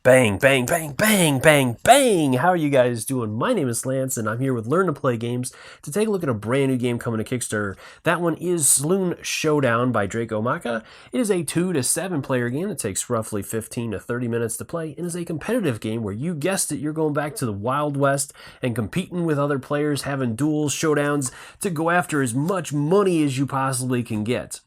Bang, bang, bang, bang, bang, bang! How are you guys doing? My name is Lance, and I'm here with Learn to Play Games to take a look at a brand new game coming to Kickstarter. That one is Saloon Showdown by Dracomaca. It is a 2 to 7 player game that takes roughly 15 to 30 minutes to play, and is a competitive game where you guessed it, you're going back to the Wild West and competing with other players, having duels, showdowns to go after as much money as you possibly can get.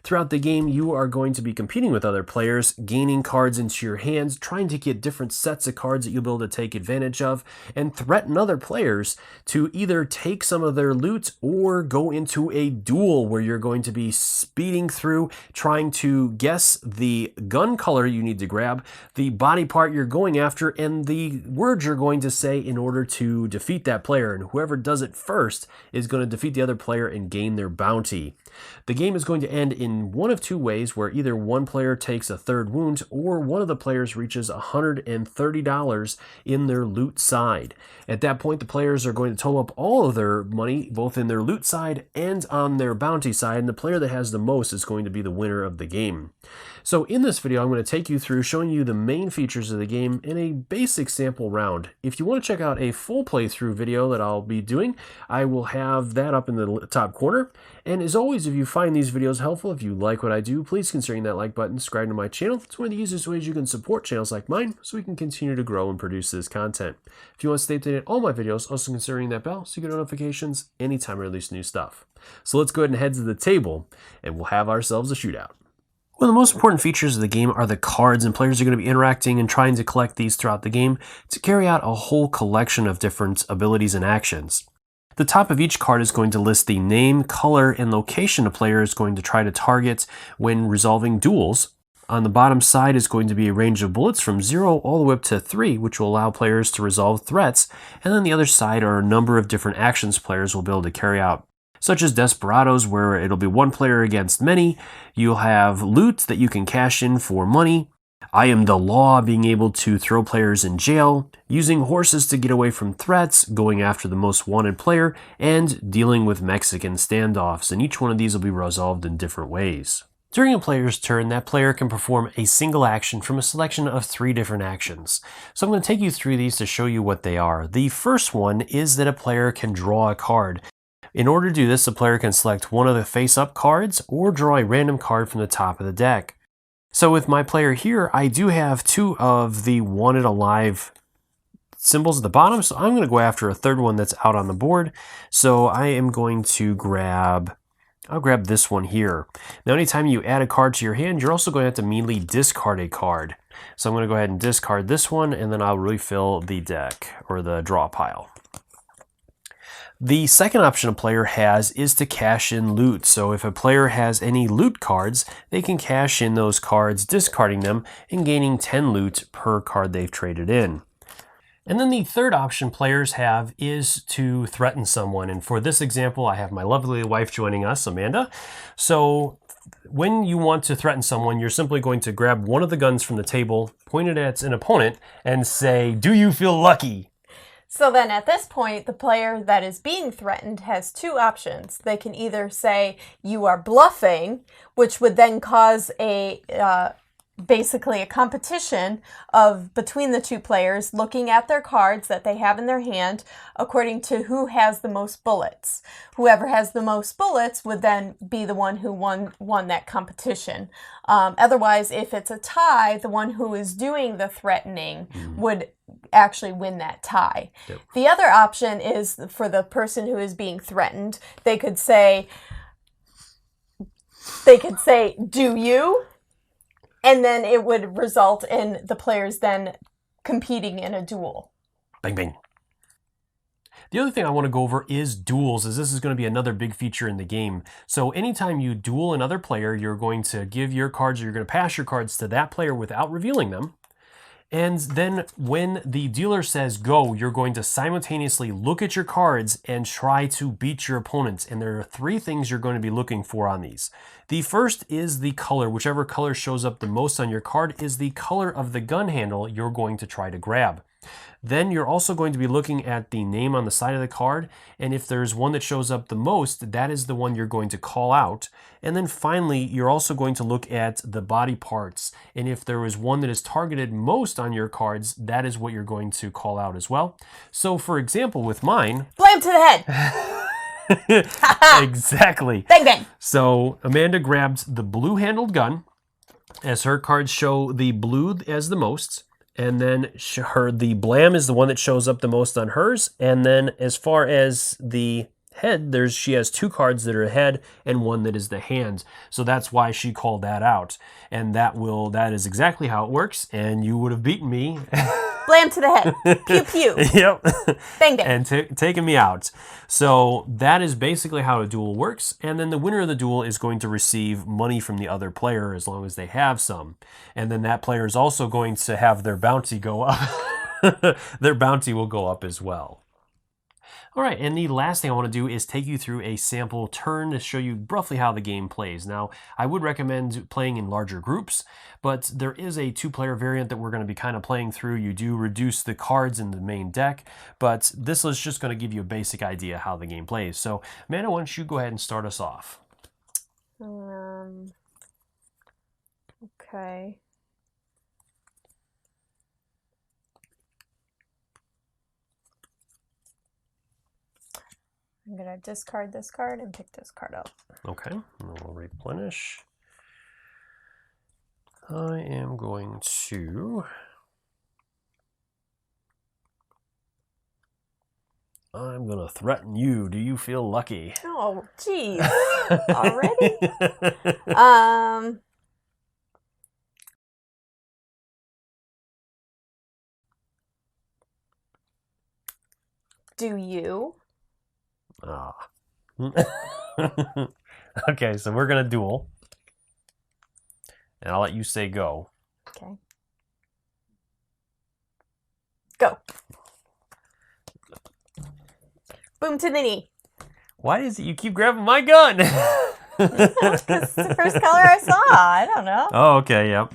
Throughout the game, you are going to be competing with other players, gaining cards into your hands, trying to get different sets of cards that you'll be able to take advantage of, and threaten other players to either take some of their loot or go into a duel where you're going to be speeding through, trying to guess the gun color you need to grab, the body part you're going after, and the words you're going to say in order to defeat that player. And whoever does it first is going to defeat the other player and gain their bounty. The game is going to end in one of two ways, where either one player takes a third wound or one of the players reaches $130 in their loot side. At that point, the players are going to total up all of their money, both in their loot side and on their bounty side, and the player that has the most is going to be the winner of the game. So in this video, I'm going to take you through showing you the main features of the game in a basic sample round. If you want to check out a full playthrough video that I'll be doing, I will have that up in the top corner. And as always, if you find these videos helpful, if you like what I do, please consider hitting that like button, subscribe to my channel. It's one of the easiest ways you can support channels like mine so we can continue to grow and produce this content. If you want to stay updated on all my videos, also consider hitting that bell so you get notifications anytime I release new stuff. So let's go ahead and head to the table and we'll have ourselves a shootout. One of the most important features of the game are the cards, and players are going to be interacting and trying to collect these throughout the game to carry out a whole collection of different abilities and actions. The top of each card is going to list the name, color, and location a player is going to try to target when resolving duels. On the bottom side is going to be a range of bullets from 0 all the way up to 3, which will allow players to resolve threats, and on the other side are a number of different actions players will be able to carry out, such as Desperados, where it'll be one player against many. You'll have loot that you can cash in for money. I Am the Law, being able to throw players in jail, using horses to get away from threats, going after the most wanted player, and dealing with Mexican standoffs, and each one of these will be resolved in different ways. During a player's turn, that player can perform a single action from a selection of 3 different actions. So I'm going to take you through these to show you what they are. The first one is that a player can draw a card. In order to do this, the player can select one of the face-up cards or draw a random card from the top of the deck. So with my player here, I do have 2 of the wanted alive symbols at the bottom, so I'm going to go after a third one that's out on the board. So I am going to I'll grab this one here. Now anytime you add a card to your hand, you're also going to have to immediately discard a card. So I'm going to go ahead and discard this one, and then I'll refill the deck, or the draw pile. The second option a player has is to cash in loot. So if a player has any loot cards, they can cash in those cards, discarding them and gaining 10 loot per card they've traded in. And then the third option players have is to threaten someone. And for this example, I have my lovely wife joining us, Amanda. So when you want to threaten someone, you're simply going to grab one of the guns from the table, point it at an opponent, and say, "Do you feel lucky?" So then at this point, the player that is being threatened has 2 options. They can either say, "You are bluffing," which would then cause basically a competition between the 2 players looking at their cards that they have in their hand according to who has the most bullets. Whoever has the most bullets would then be the one who won that competition. Otherwise, if it's a tie, the one who is doing the threatening would actually win that tie. Yep. The other option is for the person who is being threatened. They could say, "Do you?" And then it would result in the players then competing in a duel. Bang, bang. The other thing I want to go over is duels, as this is going to be another big feature in the game. So anytime you duel another player, you're going to give your cards, or you're going to pass your cards to that player without revealing them. And then when the dealer says go, you're going to simultaneously look at your cards and try to beat your opponents. And there are 3 things you're going to be looking for on these. The first is the color. Whichever color shows up the most on your card is the color of the gun handle you're going to try to grab. Then you're also going to be looking at the name on the side of the card, and if there's one that shows up the most, that is the one you're going to call out. And then finally, you're also going to look at the body parts, and if there is one that is targeted most on your cards, that is what you're going to call out as well. So for example, with mine... Blam to the head! Exactly. Bang, bang! So Amanda grabbed the blue-handled gun, as her cards show the blue as the most, and then the blam is the one that shows up the most on hers, and then as far as the head, she has 2 cards that are head and one that is the hand. So that's why she called that out, and that is exactly how it works, and you would have beaten me. Blam to the head. Pew, pew. Yep. Bang, bang. And taking me out. So that is basically how a duel works. And then the winner of the duel is going to receive money from the other player as long as they have some. And then that player is also going to have their bounty go up. Their bounty will go up as well. All right, and the last thing I want to do is take you through a sample turn to show you roughly how the game plays. Now, I would recommend playing in larger groups, but there is a 2-player variant that we're going to be kind of playing through. You do reduce the cards in the main deck, but this is just going to give you a basic idea how the game plays. So, Amanda, why don't you go ahead and start us off? Okay. I'm going to discard this card and pick this card up. Okay, and then we'll replenish. I am going to... I'm going to threaten you. Do you feel lucky? Oh, geez. Already? Do you? Ah. Okay, so we're going to duel. And I'll let you say go. Okay. Go. Boom to the knee. Why is it you keep grabbing my gun? Because it's the first color I saw. I don't know. Oh, okay, yep.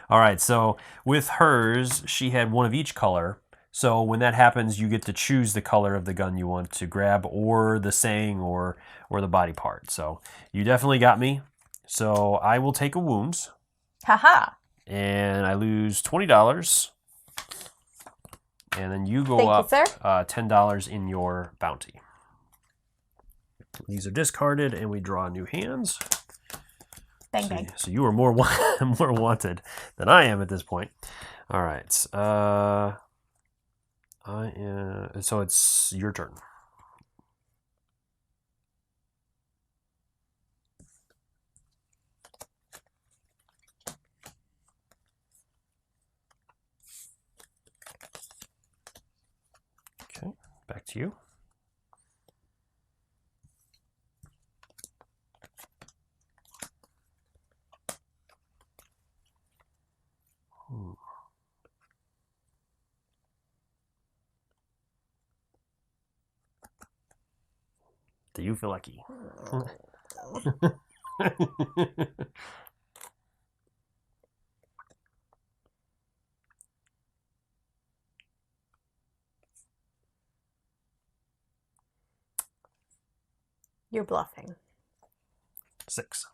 All right, so with hers, she had one of each color. So when that happens, you get to choose the color of the gun you want to grab, or the saying, or the body part. So you definitely got me. So I will take a wound. Haha. And I lose $20. And then you go up $10 in your bounty. These are discarded, and we draw new hands. Bang, bang. So you are more wanted than I am at this point. All right. So it's your turn. Okay, back to you. Do you feel lucky? You're bluffing. 6.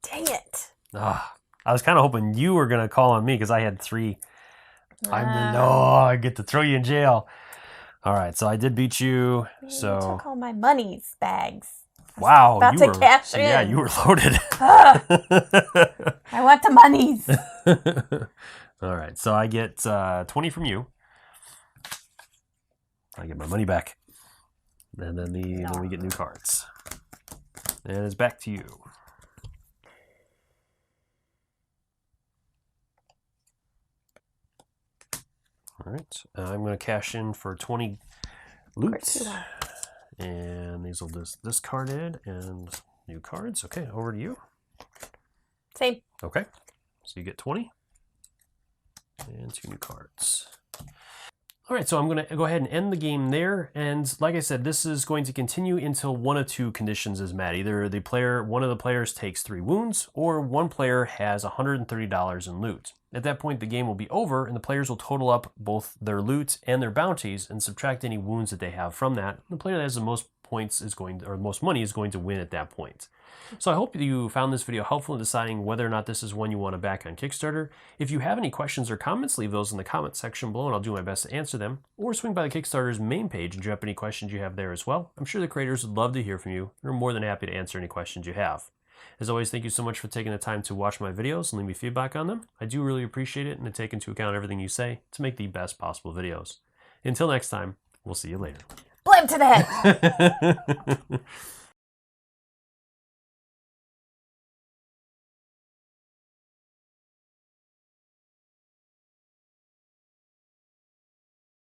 Dang it. I was kind of hoping you were going to call on me because I had 3. I get to throw you in jail. All right, so I did beat you. So you took all my money's bags. Wow, about to cash in. Yeah, you were loaded. I want the monies. All right, so I get 20 from you. I get my money back, and then then we get new cards, and it's back to you. All right, I'm going to cash in for 20 loot, and these will just discarded and new cards. Okay, over to you. Same. Okay, so you get 20 and 2 new cards. All right, so I'm going to go ahead and end the game there. And like I said, this is going to continue until one of two conditions is met. Either one of the players takes 3 wounds, or one player has $130 in loot. At that point, the game will be over, and the players will total up both their loot and their bounties and subtract any wounds that they have from that. The player that has the most points is going to, or most money is going to win at that point. So I hope you found this video helpful in deciding whether or not this is one you want to back on Kickstarter. If you have any questions or comments, leave those in the comment section below and I'll do my best to answer them. Or swing by the Kickstarter's main page and drop any questions you have there as well. I'm sure the creators would love to hear from you. They're more than happy to answer any questions you have. As always, thank you so much for taking the time to watch my videos and leave me feedback on them. I do really appreciate it, and I take into account everything you say to make the best possible videos. Until next time, we'll see you later. Blame to the head!